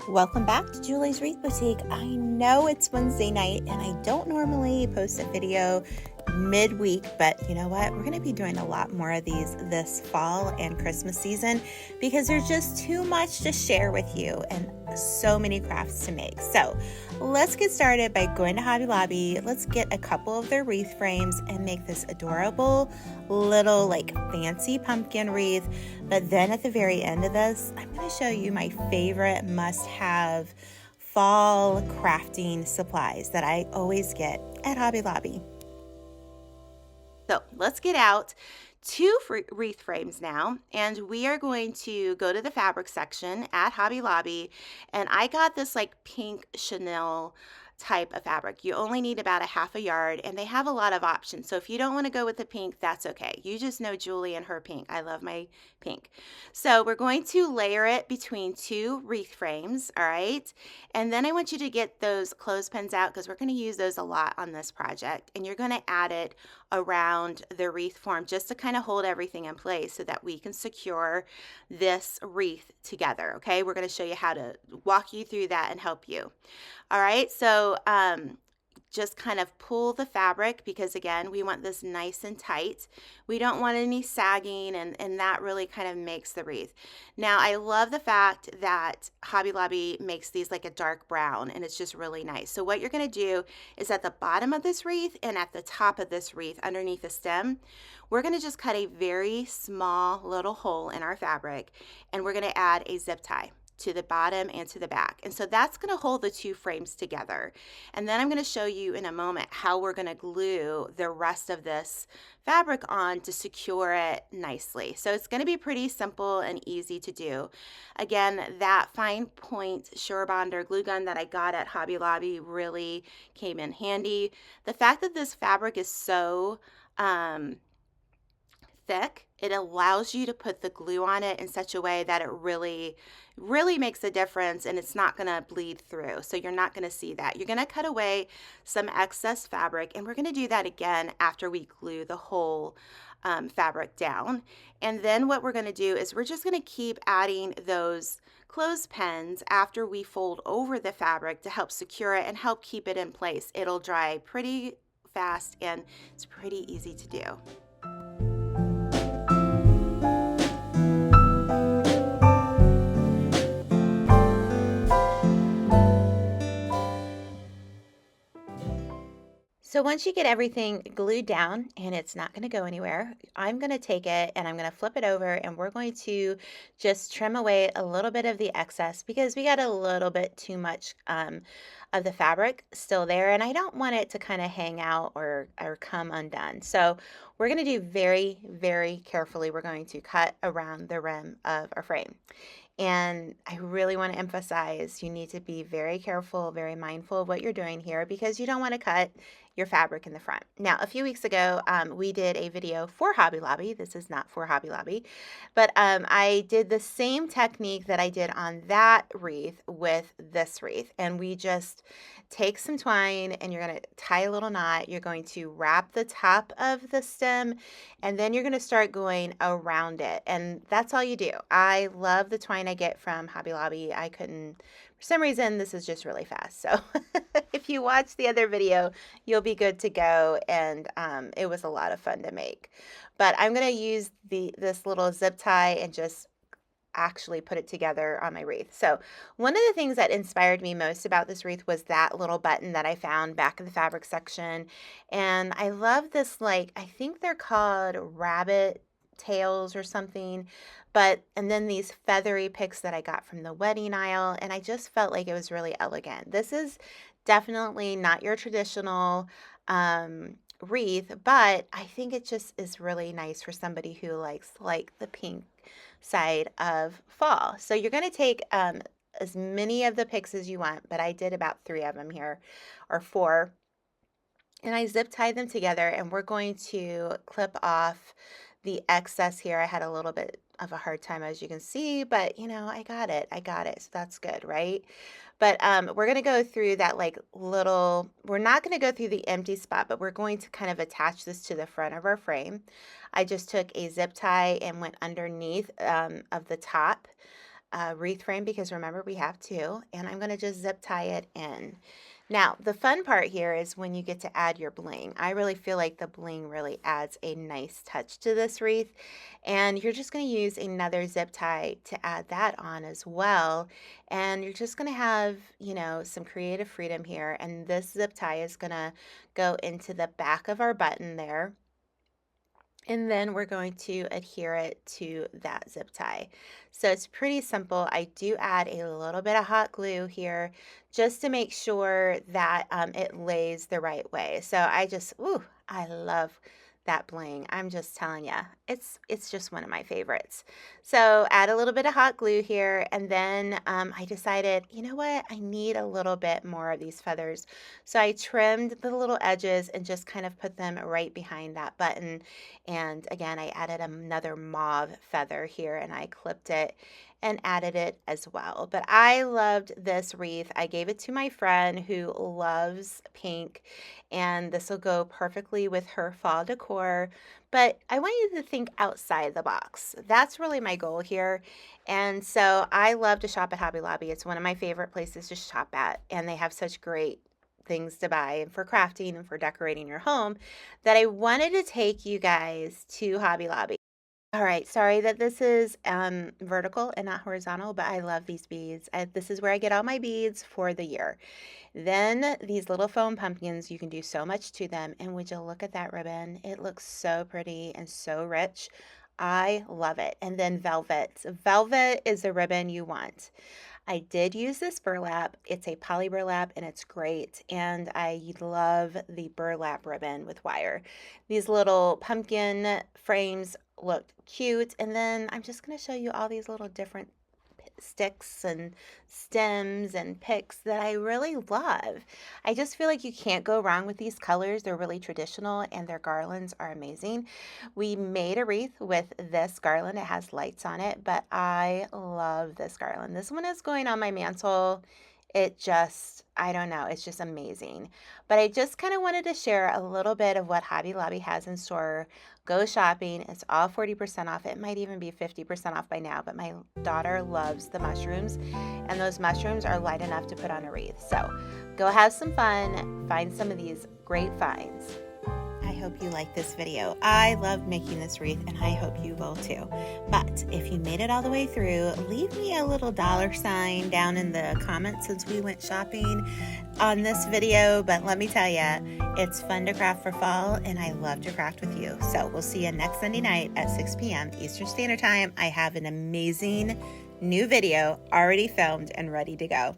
Welcome back to Julie's Wreath Boutique. I know it's Wednesday night and I don't normally post a video midweek, but you know what? We're going to be doing a lot more of these this fall and Christmas season because there's just too much to share with you and so many crafts to make. So let's get started by going to Hobby Lobby. Let's get a couple of their wreath frames and make this adorable little like fancy pumpkin wreath. But then at the very end of this, I'm going to show you my favorite must-have fall crafting supplies that I always get at Hobby Lobby. So let's get out two wreath frames now, and we are going to go to the fabric section at Hobby Lobby, and I got this like pink chenille type of fabric. You only need about a half a yard, and they have a lot of options. So if you don't want to go with the pink, that's okay. You just know Julie and her pink. I love my pink. So we're going to layer it between two wreath frames, all right? And then I want you to get those clothespins out because we're going to use those a lot on this project. And you're going to add it around the wreath form just to kind of hold everything in place so that we can secure this wreath together, okay? We're going to show you how to walk you through that and help you. All right, so just kind of pull the fabric because again, we want this nice and tight. We don't want any sagging, and that really kind of makes the wreath. Now, I love the fact that Hobby Lobby makes these like a dark brown, and it's just really nice. So what you're gonna do is at the bottom of this wreath and at the top of this wreath underneath the stem, we're gonna just cut a very small little hole in our fabric, and we're gonna add a zip tie to the bottom and to the back. And so that's going to hold the two frames together. And then I'm going to show you in a moment how we're going to glue the rest of this fabric on to secure it nicely. So it's going to be pretty simple and easy to do. Again, that fine point SureBonder glue gun that I got at Hobby Lobby really came in handy. The fact that this fabric is so thick, it allows you to put the glue on it in such a way that it really makes a difference, and it's not going to bleed through. So you're not going to see that. You're going to cut away some excess fabric, and we're going to do that again after we glue the whole fabric down. And then what we're going to do is we're just going to keep adding those clothespins after we fold over the fabric to help secure it and help keep it in place. It'll dry pretty fast, and it's pretty easy to do. So once you get everything glued down and it's not going to go anywhere, I'm going to take it and I'm going to flip it over, and we're going to just trim away a little bit of the excess because we got a little bit too much of the fabric still there, and I don't want it to kind of hang out or come undone. So we're going to do very, very carefully. We're going to cut around the rim of our frame. And I really want to emphasize you need to be very careful, very mindful of what you're doing here because you don't want to cut your fabric in the front. Now, a few weeks ago, we did a video for Hobby Lobby. This is not for Hobby Lobby, but I did the same technique that I did on that wreath with this wreath. And we just take some twine and you're going to tie a little knot. You're going to wrap the top of the stem, and then you're going to start going around it. And that's all you do. I love the twine I get from Hobby Lobby. I couldn't, for some reason, this is just really fast. So if you watch the other video, you'll be good to go. And it was a lot of fun to make. But I'm going to use this little zip tie and just actually put it together on my wreath. So one of the things that inspired me most about this wreath was that little button that I found back in the fabric section. And I love this, like, I think they're called rabbit tails or something, and then these feathery picks that I got from the wedding aisle, and I just felt like it was really elegant. This is definitely not your traditional wreath, but I think it just is really nice for somebody who likes like the pink side of fall. So you're going to take as many of the picks as you want, but I did about 3 of them here, or 4, and I zip tied them together, and we're going to clip off the excess here. I had a little bit of a hard time, as you can see, but you know, I got it. So that's good, right? But we're going to go through that like little, we're not going to go through the empty spot, but we're going to kind of attach this to the front of our frame. I just took a zip tie and went underneath of the top wreath frame because remember we have two, and I'm going to just zip tie it in. Now, the fun part here is when you get to add your bling. I really feel like the bling really adds a nice touch to this wreath, and you're just going to use another zip tie to add that on as well. And you're just going to have, you know, some creative freedom here, and this zip tie is going to go into the back of our button there. And then we're going to adhere it to that zip tie. So it's pretty simple. I do add a little bit of hot glue here just to make sure that it lays the right way. So I just, ooh, I love that bling. I'm just telling you, it's just one of my favorites. So add a little bit of hot glue here, and then I decided, you know what, I need a little bit more of these feathers. So I trimmed the little edges and just kind of put them right behind that button. And again, I added another mauve feather here, and I clipped it and added it as well. But I loved this wreath. I gave it to my friend who loves pink, and this will go perfectly with her fall decor. But I want you to think outside the box. That's really my goal here. And so I love to shop at Hobby Lobby. It's one of my favorite places to shop at, and they have such great things to buy and for crafting and for decorating your home that I wanted to take you guys to Hobby Lobby. All right, sorry that this is vertical and not horizontal, but I love these beads. This is where I get all my beads for the year. Then these little foam pumpkins, you can do so much to them. And would you look at that ribbon? It looks so pretty and so rich. I love it. And then velvet. Velvet is the ribbon you want. I did use this burlap. It's a poly burlap and it's great. And I love the burlap ribbon with wire. These little pumpkin frames looked cute. And then I'm just going to show you all these little different sticks and stems and picks that I really love. I just feel like you can't go wrong with these colors. They're really traditional and their garlands are amazing. We made a wreath with this garland. It has lights on it, but I love this garland. This one is going on my mantle. It just, I don't know, it's just amazing. But I just kind of wanted to share a little bit of what Hobby Lobby has in store. Go shopping. It's all 40% off. It might even be 50% off by now, but my daughter loves the mushrooms, and those mushrooms are light enough to put on a wreath. So go have some fun. Find some of these great finds. I hope you like this video. I love making this wreath, and I hope you will too. But if you made it all the way through, leave me a little $sign down in the comments since we went shopping on this video. But let me tell you, it's fun to craft for fall, and I love to craft with you. So we'll see you next Sunday night at 6 p.m. Eastern Standard Time. I have an amazing new video already filmed and ready to go.